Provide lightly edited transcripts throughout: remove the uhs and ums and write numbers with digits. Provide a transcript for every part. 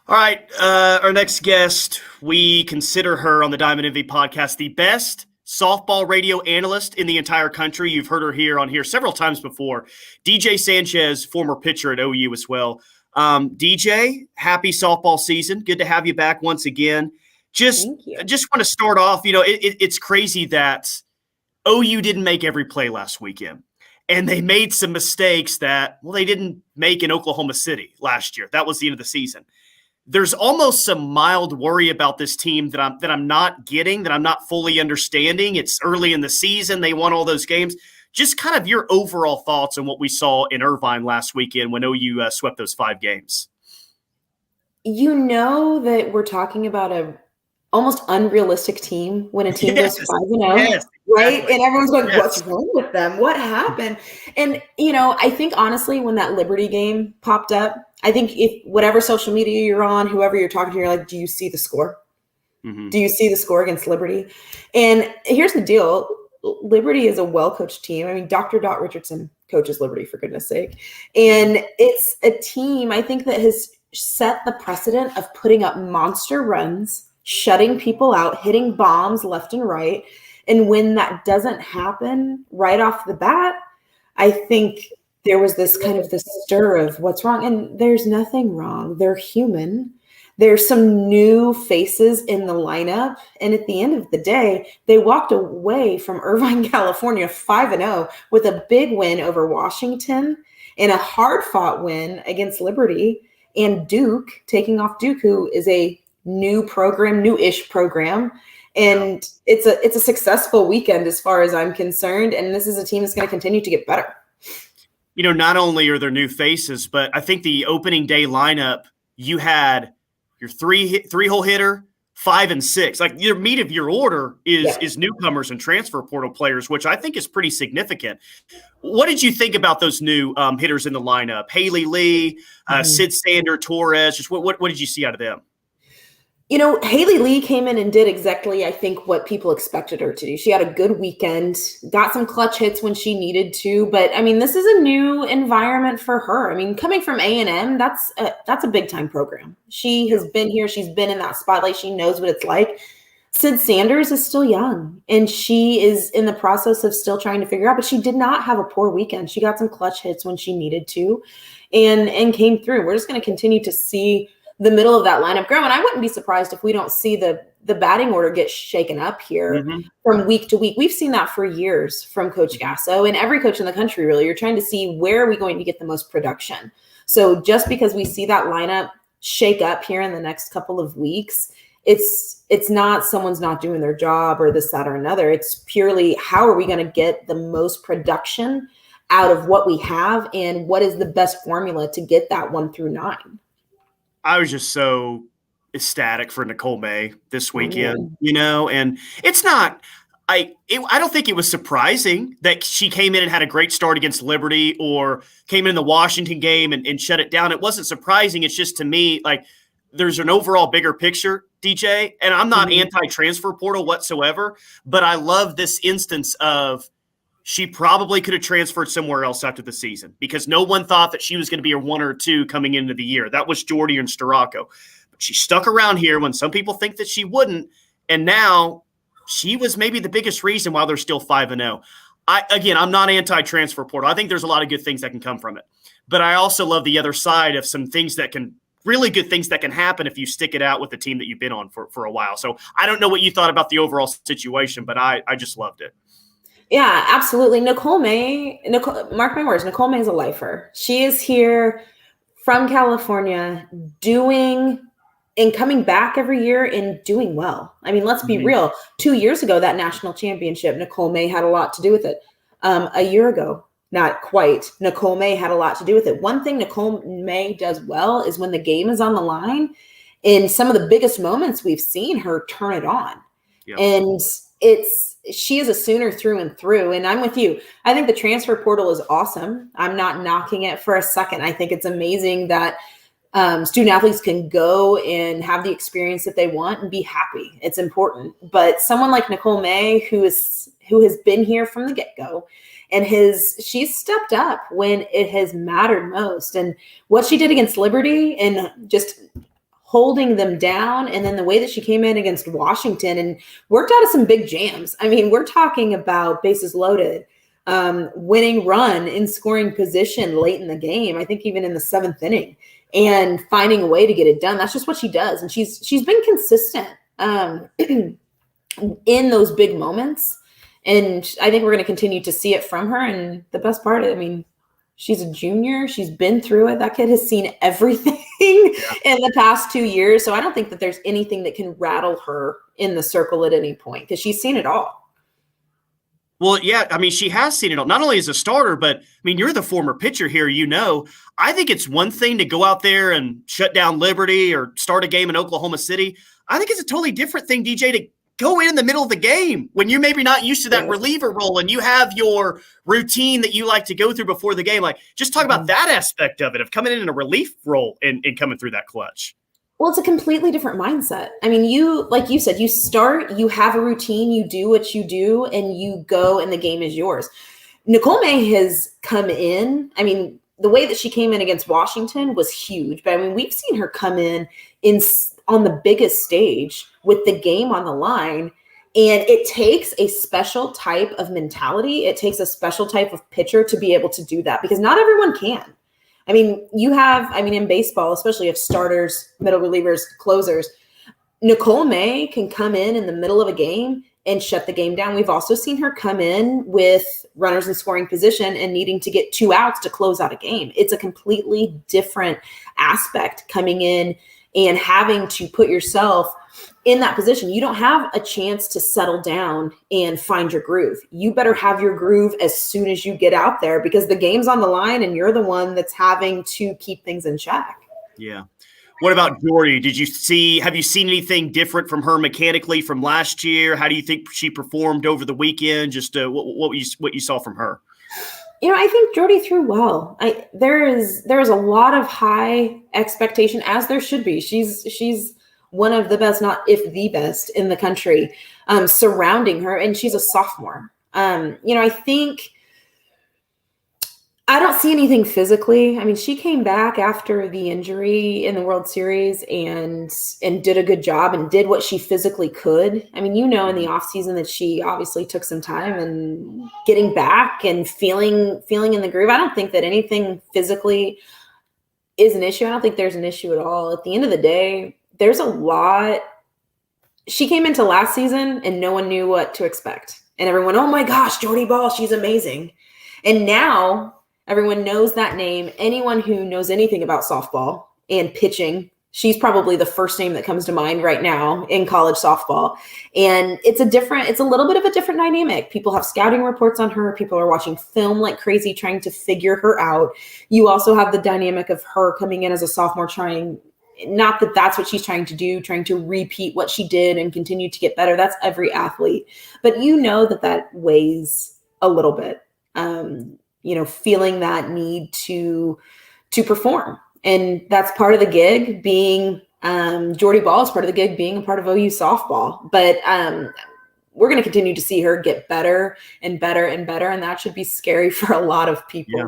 All right, our next guest, we consider her on the Diamond MV podcast the best softball radio analyst in the entire country. You've heard her here several times before. DJ Sanchez, former pitcher at OU as well. DJ, happy softball season. Good to have you back once again. Just want to start off, it's crazy that OU didn't make every play last weekend. And they made some mistakes that, they didn't make in Oklahoma City last year. That was the end of the season. There's almost some mild worry about this team that I'm not getting, that I'm not fully understanding. It's early in the season. They won all those games. Just kind of your overall thoughts on what we saw in Irvine last weekend when OU swept those 5 games. You know that we're talking about a almost unrealistic team when a team goes 5-0, yes, right? Exactly. And everyone's going, what's wrong with them? What happened? And, I think honestly, when that Liberty game popped up, I think if whatever social media you're on, whoever you're talking to, you're like, do you see the score? Mm-hmm. Do you see the score against Liberty? And here's the deal. Liberty is a well-coached team. I mean, Dr. Dot Richardson coaches Liberty, for goodness sake. And it's a team, I think, that has set the precedent of putting up monster runs, shutting people out, hitting bombs left and right. And when that doesn't happen right off the bat, I think there was this kind of this stir of what's wrong. And there's nothing wrong. They're human. There's some new faces in the lineup. And at the end of the day, they walked away from Irvine, California, 5-0 with a big win over Washington and a hard-fought win against Liberty and Duke, taking off Duke, who is a new-ish program. And it's a successful weekend as far as I'm concerned. And this is a team that's going to continue to get better. Not only are there new faces, but I think the opening day lineup, you had your three-hole hitter, 5 and 6. Like your meat of your order is newcomers and transfer portal players, which I think is pretty significant. What did you think about those new hitters in the lineup? Haley Lee, Sid Sander, Torres. Just what did you see out of them? Haley Lee came in and did exactly, I think, what people expected her to do. She had a good weekend, got some clutch hits when she needed to. But, I mean, this is a new environment for her. I mean, coming from A&M, that's a big-time program. She has been here. She's been in that spotlight. She knows what it's like. Sid Sanders is still young, and she is in the process of still trying to figure out. But she did not have a poor weekend. She got some clutch hits when she needed to and came through. We're just going to continue to see the middle of that lineup grow. And I wouldn't be surprised if we don't see the batting order get shaken up here from week to week. We've seen that for years from Coach Gasso and every coach in the country, really. You're trying to see where are we going to get the most production. So just because we see that lineup shake up here in the next couple of weeks, it's not someone's not doing their job or this, that, or another. It's purely how are we going to get the most production out of what we have and what is the best formula to get that 1 through 9. I was just so ecstatic for Nicole May this weekend, and it's not – I don't think it was surprising that she came in and had a great start against Liberty or came in the Washington game and shut it down. It wasn't surprising. It's just, to me, like there's an overall bigger picture, DJ, and I'm not anti-transfer portal whatsoever, but I love this instance of she probably could have transferred somewhere else after the season because no one thought that she was going to be a 1 or 2 coming into the year. That was Jordy and Starocco. But she stuck around here when some people think that she wouldn't, and now she was maybe the biggest reason why they're still 5-0. I'm not anti-transfer portal. I think there's a lot of good things that can come from it. But I also love the other side of some things that can – really good things that can happen if you stick it out with the team that you've been on for a while. So I don't know what you thought about the overall situation, but I just loved it. Yeah, absolutely. Mark my words, Nicole May is a lifer. She is here from California doing and coming back every year and doing well. I mean, let's be real. 2 years ago, that national championship, Nicole May had a lot to do with it. A year ago, not quite, Nicole May had a lot to do with it. One thing Nicole May does well is when the game is on the line, in some of the biggest moments we've seen her turn it on. Yep. And she is a Sooner through and through. And I'm with you. I think the transfer portal is awesome. I'm not knocking it for a second. I think it's amazing that student athletes can go and have the experience that they want and be happy. It's important. But someone like Nicole May, who has been here from the get-go, and she's stepped up when it has mattered most. And what she did against Liberty and just holding them down. And then the way that she came in against Washington and worked out of some big jams. I mean, we're talking about bases loaded, winning run in scoring position late in the game. I think even in the 7th inning, and finding a way to get it done. That's just what she does. And she's been consistent in those big moments. And I think we're going to continue to see it from her. And the best part, I mean, she's a junior. She's been through it. That kid has seen everything in the past 2 years. So I don't think that there's anything that can rattle her in the circle at any point, because she's seen it all. Well, yeah, I mean, she has seen it all, not only as a starter, but I mean, you're the former pitcher here, I think it's one thing to go out there and shut down Liberty or start a game in Oklahoma City. I think it's a totally different thing, DJ, to go in the middle of the game when you're maybe not used to that reliever role and you have your routine that you like to go through before the game. Like, just talk about that aspect of it, of coming in a relief role and coming through that clutch. Well, it's a completely different mindset. I mean, like you said, you start, you have a routine, you do what you do, and you go, and the game is yours. Nicole May has come in. I mean, the way that she came in against Washington was huge. But I mean, we've seen her come in on the biggest stage with the game on the line. And it takes a special type of mentality. It takes a special type of pitcher to be able to do that, because not everyone can. I mean, in baseball, especially if starters, middle relievers, closers, Nicole May can come in the middle of a game and shut the game down. We've also seen her come in with runners in scoring position and needing to get 2 outs to close out a game. It's a completely different aspect coming in and having to put yourself in that position. You don't have a chance to settle down and find your groove. You better have your groove as soon as you get out there, because the game's on the line and you're the one that's having to keep things in check. Yeah. What about Jordy? Have you seen anything different from her mechanically from last year? How do you think she performed over the weekend? Just what you saw from her? I think Jordy threw well. There is a lot of high expectation, as there should be. She's one of the best, not if the best in the country, surrounding her. And she's a sophomore. I think I don't see anything physically. I mean, she came back after the injury in the World Series and did a good job and did what she physically could. I mean, in the offseason that she obviously took some time and getting back and feeling in the groove. I don't think that anything physically is an issue. I don't think there's an issue at all. At the end of the day, there's a lot. She came into last season and no one knew what to expect. And everyone, oh my gosh, Jordy Ball, she's amazing. And now everyone knows that name. Anyone who knows anything about softball and pitching, she's probably the first name that comes to mind right now in college softball. And it's a little bit of a different dynamic. People have scouting reports on her. People are watching film like crazy, trying to figure her out. You also have the dynamic of her coming in as a sophomore, not that that's what she's trying to do, trying to repeat what she did and continue to get better. That's every athlete. But that weighs a little bit. Feeling that need to perform. And that's part of the gig, being Jordy Ball is part of the gig, being a part of OU softball. But we're going to continue to see her get better and better and better. And that should be scary for a lot of people. Yeah.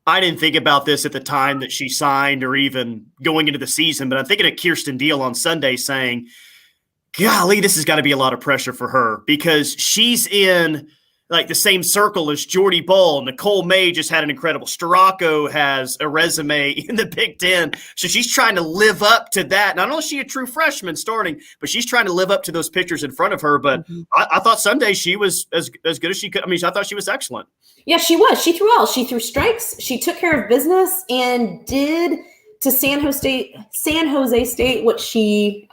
I didn't think about this at the time that she signed or even going into the season, but I'm thinking of Kirsten Deal on Sunday saying, golly, this has got to be a lot of pressure for her, because she's in like the same circle as Jordy Ball. Nicole May just had an incredible. Storako has a resume in the Big Ten. So she's trying to live up to that. Not only is she a true freshman starting, but she's trying to live up to those pitchers in front of her. But I thought Sunday she was as good as she could. I mean, I thought she was excellent. Yeah, she was. She threw well. She threw strikes. She took care of business and did to San Jose State what she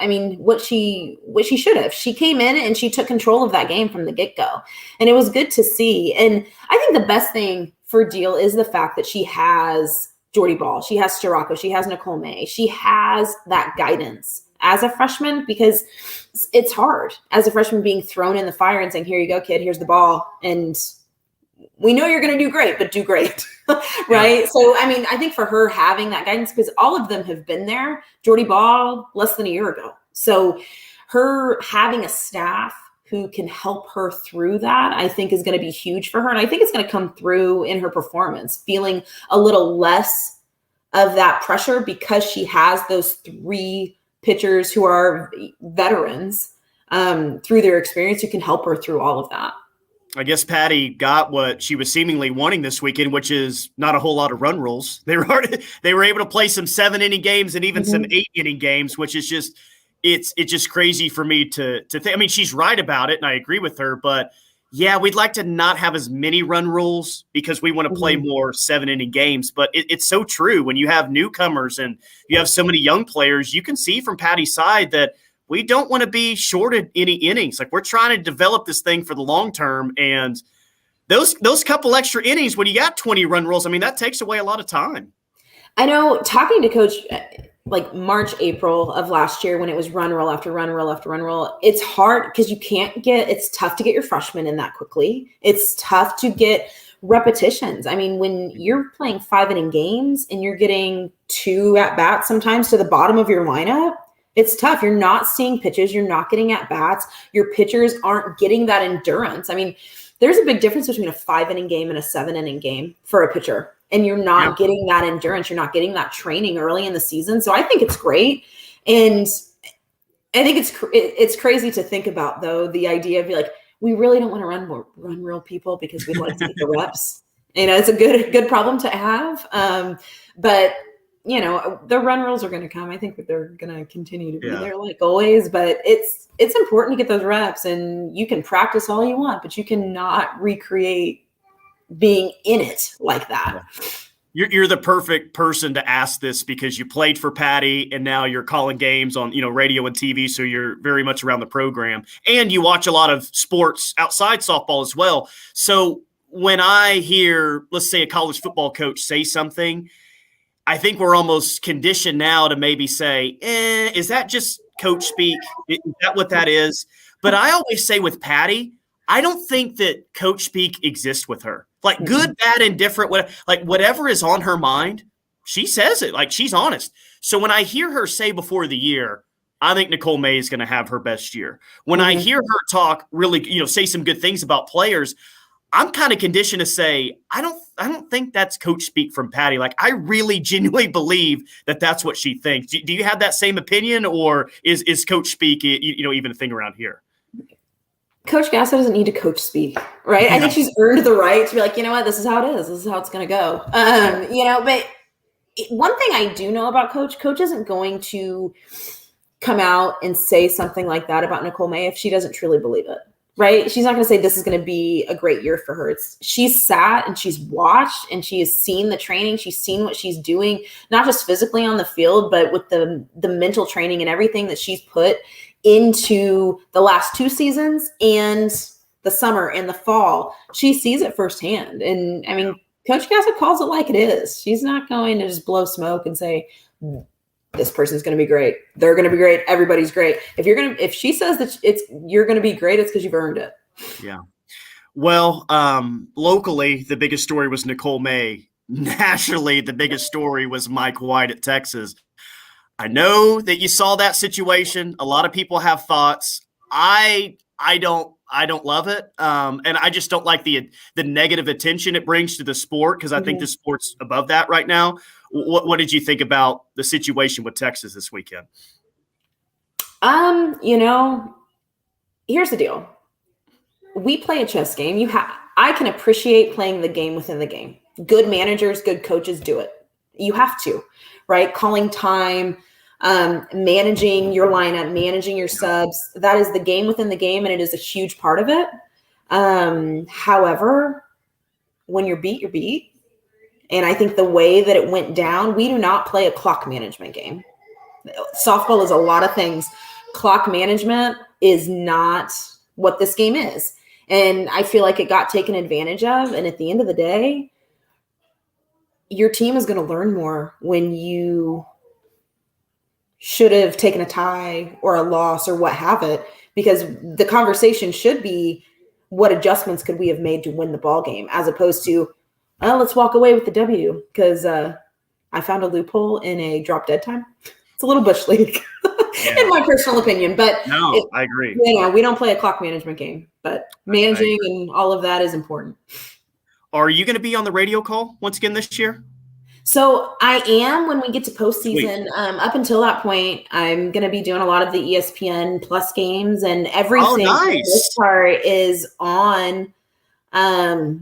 should have. She came in and she took control of that game from the get-go. And it was good to see. And I think the best thing for Deal is the fact that she has Jordy Ball. She has Storako. She has Nicole May. She has that guidance as a freshman, because it's hard as a freshman being thrown in the fire and saying, here you go, kid, here's the ball. And we know you're going to do great, but do great. Right. Yeah. So, I mean, I think for her having that guidance, because all of them have been there, Jordy Ball less than a year ago. So her having a staff who can help her through that, I think is going to be huge for her. And I think it's going to come through in her performance, feeling a little less of that pressure because she has those 3 pitchers who are veterans through their experience who can help her through all of that. I guess Patty got what she was seemingly wanting this weekend, which is not a whole lot of run rules. They were able to play some 7-inning games and even some 8-inning games, which is just it's just crazy for me to think. I mean, she's right about it, and I agree with her. But yeah, we'd like to not have as many run rules because we want to play more 7-inning games. But it's so true when you have newcomers and you have so many young players. You can see from Patty's side that we don't want to be shorted any innings. Like, we're trying to develop this thing for the long term. And those couple extra innings, when you got 20 run rules, I mean, that takes away a lot of time. I know, talking to Coach like March, April of last year when it was run roll after run roll after run roll, it's hard because it's tough to get your freshmen in that quickly. It's tough to get repetitions. I mean, when you're playing 5-inning games and you're getting 2 at-bats sometimes to the bottom of your lineup, it's tough. You're not seeing pitches. You're not getting at bats. Your pitchers aren't getting that endurance. I mean, there's a big difference between a 5-inning game and a 7-inning game for a pitcher. And you're not getting that endurance. You're not getting that training early in the season. So I think it's great. And I think it's crazy to think about, though, the idea of like, we really don't want to run real people because we'd like to get the reps. You know, it's a good problem to have. But you know, the run rules are going to come. I think that they're going to continue to be there like always, but it's important to get those reps, and you can practice all you want, but you cannot recreate being in it like that. You're the perfect person to ask this because you played for Patty and now you're calling games on, radio and TV. So you're very much around the program, and you watch a lot of sports outside softball as well. So when I hear, let's say, a college football coach say something, I think we're almost conditioned now to maybe say, is that just coach speak? Is that what that is? But I always say with Patty, I don't think that coach speak exists with her. Like, good, bad, indifferent, whatever is on her mind, she says it. Like, she's honest. So when I hear her say before the year, I think Nicole May is going to have her best year. When I hear her talk, really, say some good things about players, I'm kind of conditioned to say, I don't think that's coach speak from Patty. Like, I really genuinely believe that that's what she thinks. Do you have that same opinion, or is coach speak, even a thing around here? Coach Gasso doesn't need to coach speak, right? I think she's earned the right to be like, you know what, this is how it is. This is how it's going to go. But one thing I do know about Coach isn't going to come out and say something like that about Nicole May if she doesn't truly believe it. Right? She's not going to say this is going to be a great year for her. She's sat and she's watched and she has seen the training. She's seen what she's doing, not just physically on the field, but with the mental training and everything that she's put into the last 2 seasons and the summer and the fall. She sees it firsthand. And I mean, Coach Gasso calls it like it is. She's not going to just blow smoke and say, this person's going to be great. They're going to be great. Everybody's great. If she says that you're going to be great, it's because you've earned it. Yeah. Well, locally, the biggest story was Nicole May. Nationally, the biggest story was Mike White at Texas. I know that you saw that situation. A lot of people have thoughts. I don't love it. And I just don't like the negative attention it brings to the sport, because I think the sport's above that right now. What did you think about the situation with Texas this weekend? Here's the deal. We play a chess game. I can appreciate playing the game within the game. Good managers, good coaches do it. You have to, right? Calling time, managing your lineup, managing your subs. That is the game within the game, and it is a huge part of it. However, when you're beat, you're beat. And I think the way that it went down, we do not play a clock management game. Softball is a lot of things. Clock management is not what this game is. And I feel like it got taken advantage of. And at the end of the day, your team is going to learn more when you should have taken a tie or a loss or what have it, because the conversation should be, what adjustments could we have made to win the ball game, as opposed to, well, let's walk away with the W because I found a loophole in a drop dead time. It's a little bush league, in my personal opinion. But no, I agree. We don't play a clock management game, but managing and all of that is important. Are you going to be on the radio call once again this year? So I am when we get to Sweet. postseason. Up until that point, I'm going to be doing a lot of the ESPN Plus games, and Oh, everything for this nice. part is on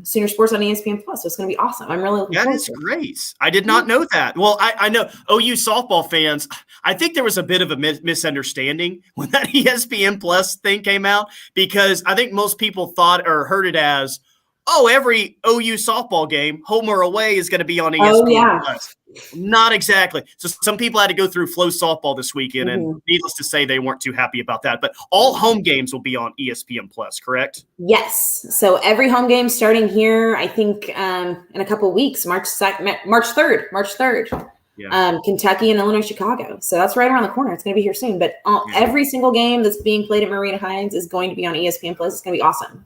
Sooner Sports on ESPN Plus. So it's going to be awesome. I'm really looking That forward is to it. great. I did not know that. Well, I know OU softball fans. I think there was a bit of a misunderstanding when that ESPN Plus thing came out, because I think most people thought or heard it as, oh, every OU softball game, home or away, is going to be on Oh ESPN yeah. Plus. Not exactly. So some people had to go through Flow softball this weekend, and needless to say, they weren't too happy about that. But all home games will be on ESPN Plus, correct? Yes. So every home game starting here, I think in a couple of weeks, March 3rd. Yeah. Kentucky and Illinois, Chicago. So that's right around the corner. It's going to be here soon. But every single game that's being played at Marina Heights is going to be on ESPN Plus. It's going to be awesome.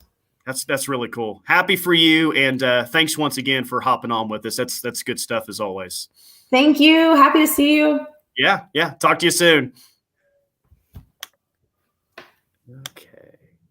That's really cool. Happy for you, and thanks once again for hopping on with us. That's good stuff as always. Thank you. Happy to see you. Yeah. Talk to you soon. Okay.